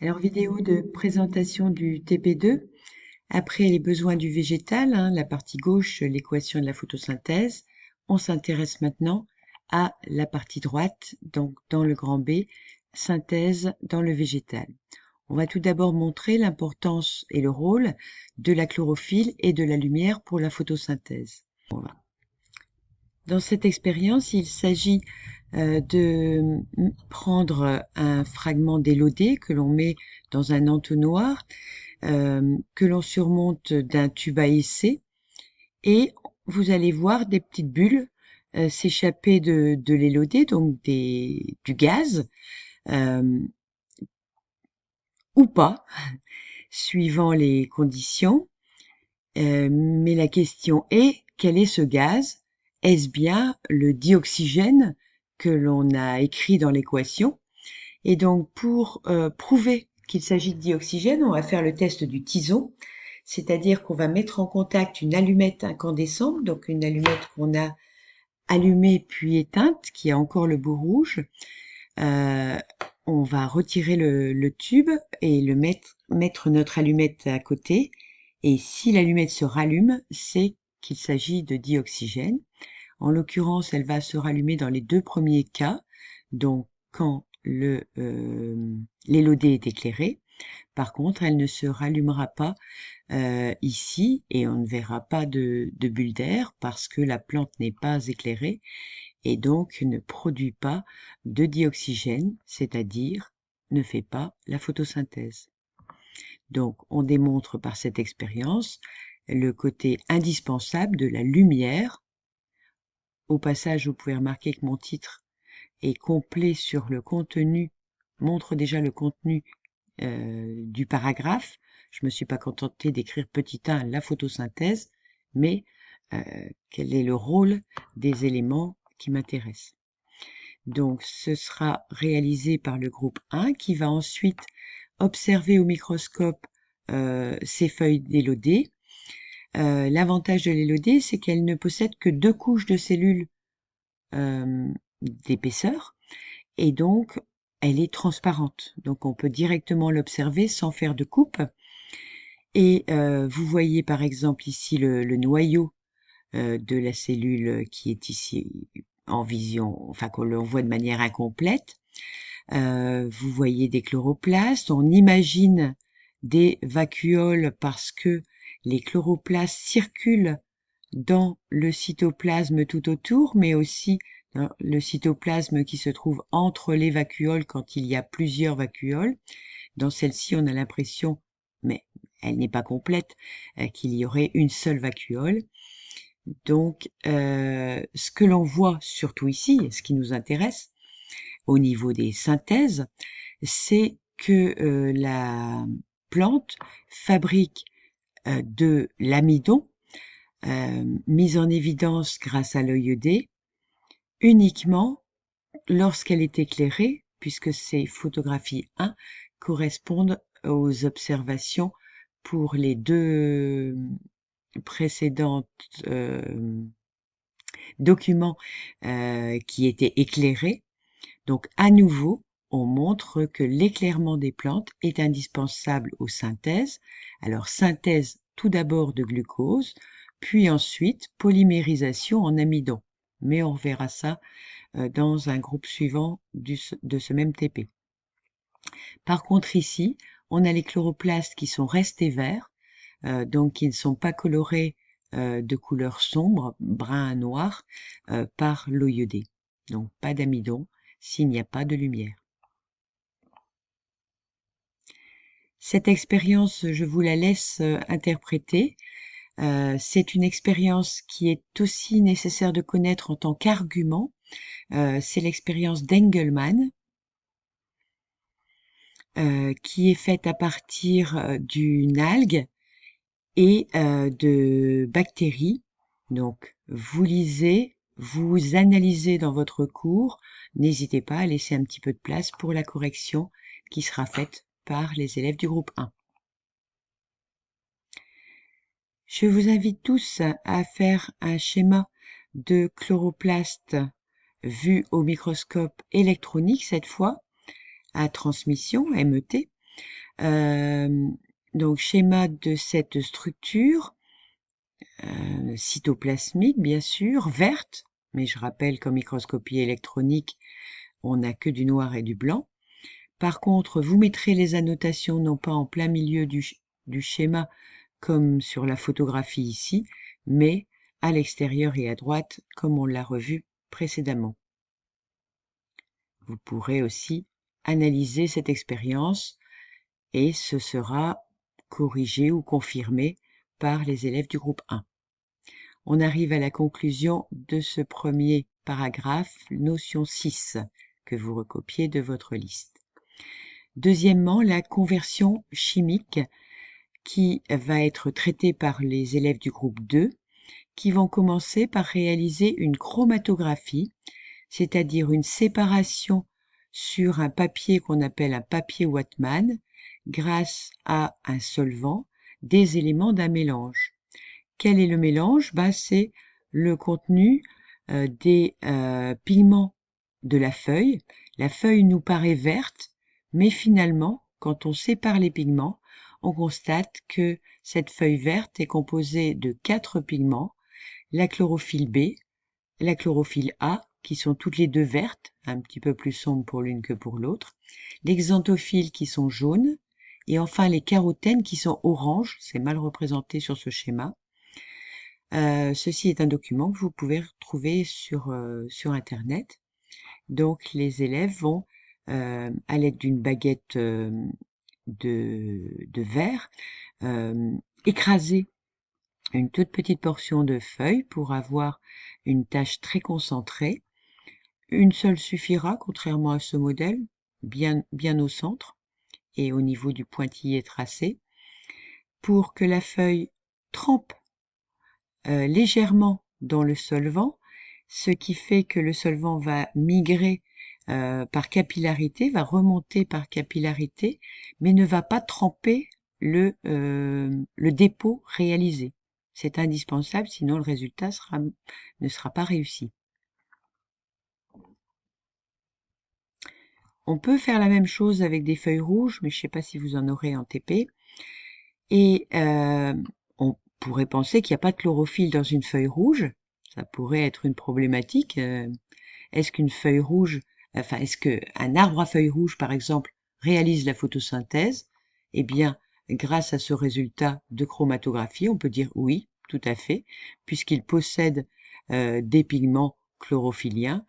Alors, vidéo de présentation du TP2. Après les besoins du végétal, la partie gauche, l'équation de la photosynthèse. On s'intéresse maintenant à la partie droite, donc dans le grand B, synthèse dans le végétal. On va tout d'abord montrer l'importance et le rôle de la chlorophylle et de la lumière pour la photosynthèse. Dans cette expérience, il s'agit de prendre un fragment d'élodée que l'on met dans un entonnoir, que l'on surmonte d'un tube à essai, et vous allez voir des petites bulles s'échapper de l'élodée, donc du gaz, ou pas, suivant les conditions. Mais la question est, quel est ce gaz? Est-ce bien le dioxygène que l'on a écrit dans l'équation? Et donc, pour prouver qu'il s'agit de dioxygène, on va faire le test du tison, c'est-à-dire qu'on va mettre en contact une allumette incandescente, donc une allumette qu'on a allumée puis éteinte, qui a encore le bout rouge. On va retirer le tube et mettre notre allumette à côté. Et si l'allumette se rallume, c'est qu'il s'agit de dioxygène. En l'occurrence, elle va se rallumer dans les deux premiers cas, donc quand l'élodée est éclairée. Par contre, elle ne se rallumera pas ici et on ne verra pas de bulle d'air parce que la plante n'est pas éclairée et donc ne produit pas de dioxygène, c'est-à-dire ne fait pas la photosynthèse. Donc, on démontre par cette expérience le côté indispensable de la lumière. Au passage, vous pouvez remarquer que mon titre est complet sur le contenu, montre déjà le contenu du paragraphe. Je me suis pas contentée d'écrire petit 1, la photosynthèse, mais quel est le rôle des éléments qui m'intéressent. Donc, ce sera réalisé par le groupe 1 qui va ensuite observer au microscope ces feuilles d'élodée. L'avantage de l'élodée, c'est qu'elle ne possède que 2 couches de cellules d'épaisseur et donc elle est transparente. Donc on peut directement l'observer sans faire de coupe. Et vous voyez par exemple ici le noyau de la cellule qui est ici en vision, enfin qu'on l'on voit de manière incomplète. Vous voyez des chloroplastes, on imagine des vacuoles parce que les chloroplastes circulent dans le cytoplasme tout autour, mais aussi dans le cytoplasme qui se trouve entre les vacuoles quand il y a plusieurs vacuoles. Dans celle-ci, on a l'impression, mais elle n'est pas complète, qu'il y aurait une seule vacuole. Donc, ce que l'on voit surtout ici, ce qui nous intéresse au niveau des synthèses, c'est que la plante fabrique de l'amidon, mise en évidence grâce à l'œil D, uniquement lorsqu'elle est éclairée, puisque ces photographies 1 correspondent aux observations pour les deux précédentes documents qui étaient éclairés. Donc à nouveau, on montre que l'éclairement des plantes est indispensable aux synthèses. Alors synthèse tout d'abord de glucose, puis ensuite polymérisation en amidon. Mais on verra ça dans un groupe suivant de ce même TP. Par contre ici, on a les chloroplastes qui sont restés verts, donc qui ne sont pas colorés de couleur sombre, brun à noir, par l'eau iodée. Donc pas d'amidon s'il n'y a pas de lumière. Cette expérience, je vous la laisse interpréter. C'est une expérience qui est aussi nécessaire de connaître en tant qu'argument. C'est l'expérience d'Engelmann, qui est faite à partir d'une algue et de bactéries. Donc, vous lisez, vous analysez dans votre cours. N'hésitez pas à laisser un petit peu de place pour la correction qui sera faite par les élèves du groupe 1. Je vous invite tous à faire un schéma de chloroplastes vu au microscope électronique cette fois, à transmission, MET. Donc schéma de cette structure cytoplasmique, bien sûr, verte, mais je rappelle qu'en microscopie électronique, on n'a que du noir et du blanc. Par contre, vous mettrez les annotations non pas en plein milieu du schéma comme sur la photographie ici, mais à l'extérieur et à droite comme on l'a revu précédemment. Vous pourrez aussi analyser cette expérience et ce sera corrigé ou confirmé par les élèves du groupe 1. On arrive à la conclusion de ce premier paragraphe, notion 6, que vous recopiez de votre liste. Deuxièmement, la conversion chimique qui va être traitée par les élèves du groupe 2, qui vont commencer par réaliser une chromatographie, c'est-à-dire une séparation sur un papier qu'on appelle un papier Whatman, grâce à un solvant, des éléments d'un mélange. Quel est le mélange? C'est le contenu des pigments de la feuille. La feuille nous paraît verte, mais finalement, quand on sépare les pigments, on constate que cette feuille verte est composée de 4 pigments, la chlorophylle B, la chlorophylle A, qui sont toutes les deux vertes, un petit peu plus sombres pour l'une que pour l'autre, les xanthophiles qui sont jaunes, et enfin les carotènes qui sont oranges, c'est mal représenté sur ce schéma. Ceci est un document que vous pouvez retrouver sur Internet. Donc les élèves vont, à l'aide d'une baguette de verre, écraser une toute petite portion de feuille pour avoir une tache très concentrée. Une seule suffira, contrairement à ce modèle, bien au centre et au niveau du pointillé tracé, pour que la feuille trempe légèrement dans le solvant, ce qui fait que le solvant va migrer par capillarité, va remonter par capillarité, mais ne va pas tremper le dépôt réalisé. C'est indispensable, sinon le résultat ne sera pas réussi. On peut faire la même chose avec des feuilles rouges, mais je ne sais pas si vous en aurez en TP. Et on pourrait penser qu'il n'y a pas de chlorophylle dans une feuille rouge. Ça pourrait être une problématique. Est-ce qu'une feuille rouge, est-ce qu'un arbre à feuilles rouges, par exemple, réalise la photosynthèse? Eh bien, grâce à ce résultat de chromatographie, on peut dire oui, tout à fait, puisqu'il possède des pigments chlorophylliens,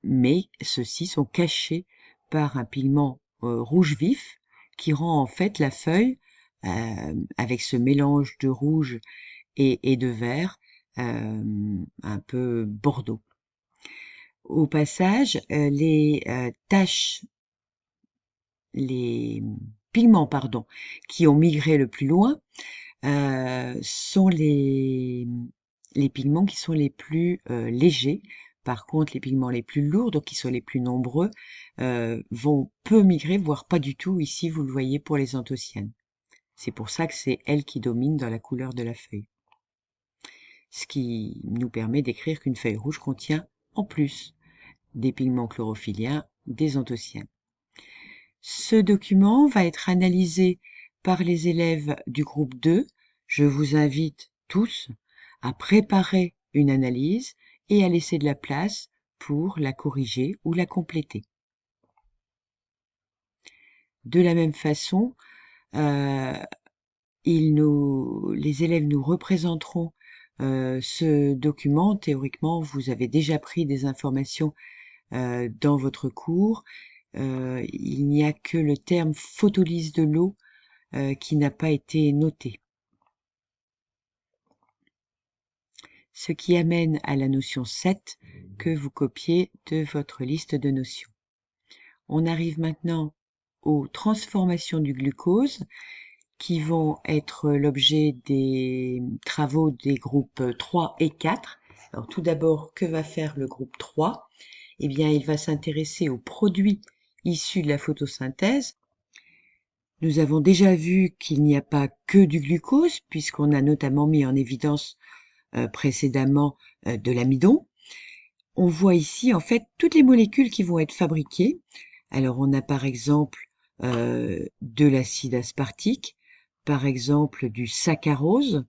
mais ceux-ci sont cachés par un pigment rouge vif qui rend en fait la feuille, avec ce mélange de rouge et de vert, un peu bordeaux. Au passage, les pigments, qui ont migré le plus loin, sont les pigments qui sont les plus légers. Par contre, les pigments les plus lourds, donc qui sont les plus nombreux, vont peu migrer, voire pas du tout. Ici, vous le voyez pour les anthocyanes. C'est pour ça que c'est elles qui dominent dans la couleur de la feuille. Ce qui nous permet d'écrire qu'une feuille rouge contient en plus des pigments chlorophylliens, des anthocyanes. Ce document va être analysé par les élèves du groupe 2. Je vous invite tous à préparer une analyse et à laisser de la place pour la corriger ou la compléter. De la même façon, les élèves nous représenteront ce document. Théoriquement, vous avez déjà pris des informations dans votre cours. Il n'y a que le terme photolyse de l'eau qui n'a pas été noté. Ce qui amène à la notion 7 que vous copiez de votre liste de notions. On arrive maintenant aux transformations du glucose qui vont être l'objet des travaux des groupes 3 et 4. Alors tout d'abord, que va faire le groupe 3? Eh bien, il va s'intéresser aux produits issus de la photosynthèse. Nous avons déjà vu qu'il n'y a pas que du glucose, puisqu'on a notamment mis en évidence précédemment de l'amidon. On voit ici en fait toutes les molécules qui vont être fabriquées. Alors on a par exemple de l'acide aspartique, par exemple du saccharose,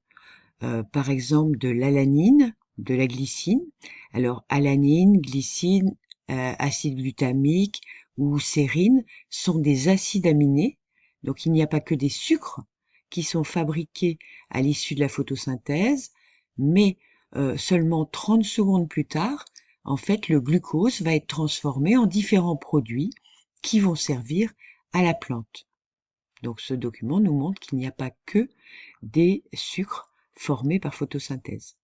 par exemple de l'alanine, de la glycine. Alors alanine, glycine, acide glutamique ou sérine sont des acides aminés. Donc il n'y a pas que des sucres qui sont fabriqués à l'issue de la photosynthèse, mais seulement 30 secondes plus tard, en fait, le glucose va être transformé en différents produits qui vont servir à la plante. Donc ce document nous montre qu'il n'y a pas que des sucres formés par photosynthèse.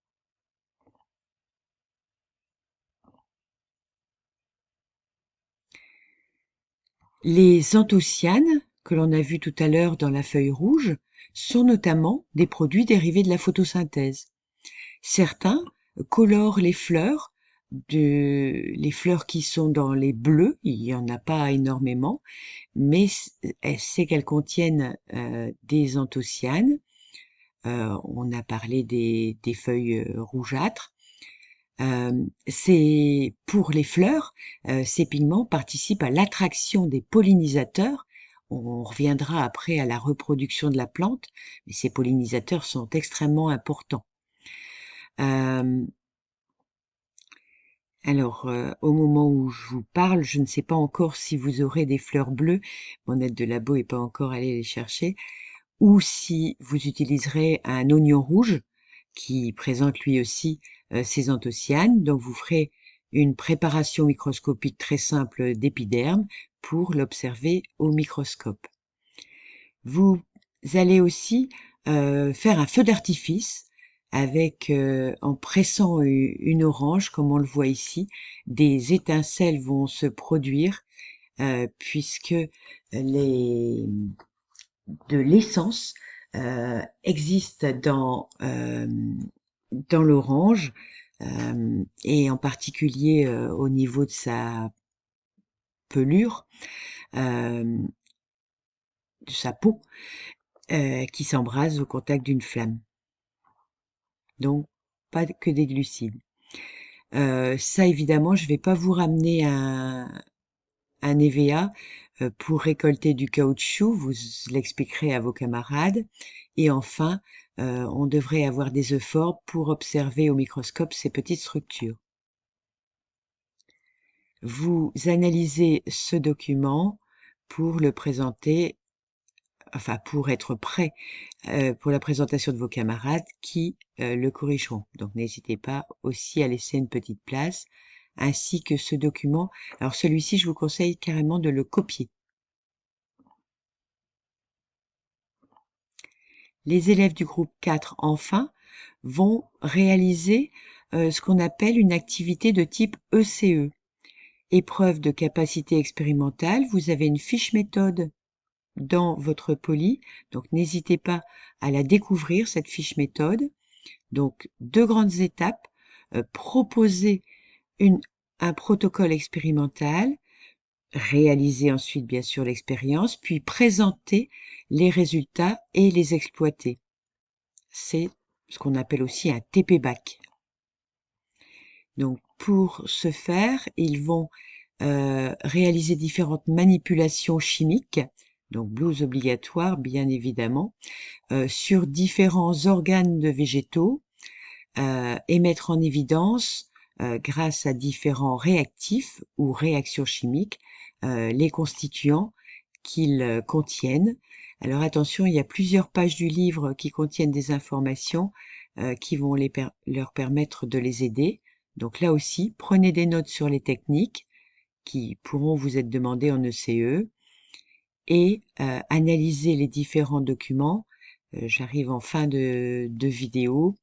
Les anthocyanes, que l'on a vu tout à l'heure dans la feuille rouge, sont notamment des produits dérivés de la photosynthèse. Certains colorent les fleurs qui sont dans les bleus, il n'y en a pas énormément, mais c'est qu'elles contiennent des anthocyanes. On a parlé des feuilles rougeâtres. Pour les fleurs, ces pigments participent à l'attraction des pollinisateurs. On reviendra après à la reproduction de la plante, mais ces pollinisateurs sont extrêmement importants. Alors, au moment où je vous parle, je ne sais pas encore si vous aurez des fleurs bleues. Mon aide de labo n'est pas encore allée les chercher. Ou si vous utiliserez un oignon rouge qui présente lui aussi ces anthocyanes. Donc vous ferez une préparation microscopique très simple d'épiderme pour l'observer au microscope. Vous allez aussi faire un feu d'artifice avec, en pressant une orange, comme on le voit ici, des étincelles vont se produire puisque de l'essence existe dans l'orange et en particulier au niveau de sa pelure, de sa peau, qui s'embrase au contact d'une flamme. Donc, pas que des glucides. Ça, évidemment, je vais pas vous ramener un EVA pour récolter du caoutchouc, vous l'expliquerez à vos camarades. Et enfin, on devrait avoir des euphorбes pour observer au microscope ces petites structures. Vous analysez ce document pour le présenter, enfin pour être prêt pour la présentation de vos camarades qui le corrigeront. Donc n'hésitez pas aussi à laisser une petite place, ainsi que ce document. Alors celui-ci, je vous conseille carrément de le copier. Les élèves du groupe 4, enfin, vont réaliser ce qu'on appelle une activité de type ECE. Épreuve de capacité expérimentale, vous avez une fiche méthode dans votre poly, donc n'hésitez pas à la découvrir, cette fiche méthode. Donc, deux grandes étapes, proposer un protocole expérimental, réaliser ensuite bien sûr l'expérience, puis présenter les résultats et les exploiter. C'est ce qu'on appelle aussi un TP-Bac. Donc pour ce faire, ils vont réaliser différentes manipulations chimiques, donc blouse obligatoire bien évidemment, sur différents organes de végétaux et mettre en évidence, grâce à différents réactifs ou réactions chimiques, les constituants qu'ils contiennent. Alors attention, il y a plusieurs pages du livre qui contiennent des informations qui vont leur permettre de les aider. Donc là aussi, prenez des notes sur les techniques qui pourront vous être demandées en ECE et analysez les différents documents. J'arrive en fin de vidéo.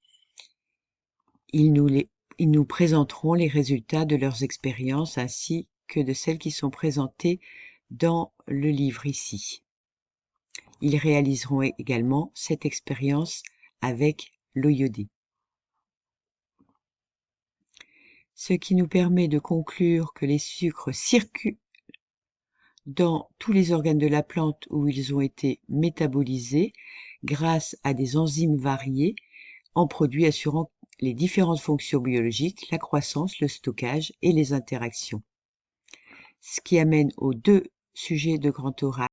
Ils nous présenteront les résultats de leurs expériences ainsi que de celles qui sont présentées dans le livre ici. Ils réaliseront également cette expérience avec l'eau iodée. Ce qui nous permet de conclure que les sucres circulent dans tous les organes de la plante où ils ont été métabolisés grâce à des enzymes variées en produits assurant les différentes fonctions biologiques, la croissance, le stockage et les interactions. Ce qui amène aux deux sujets de grand oral.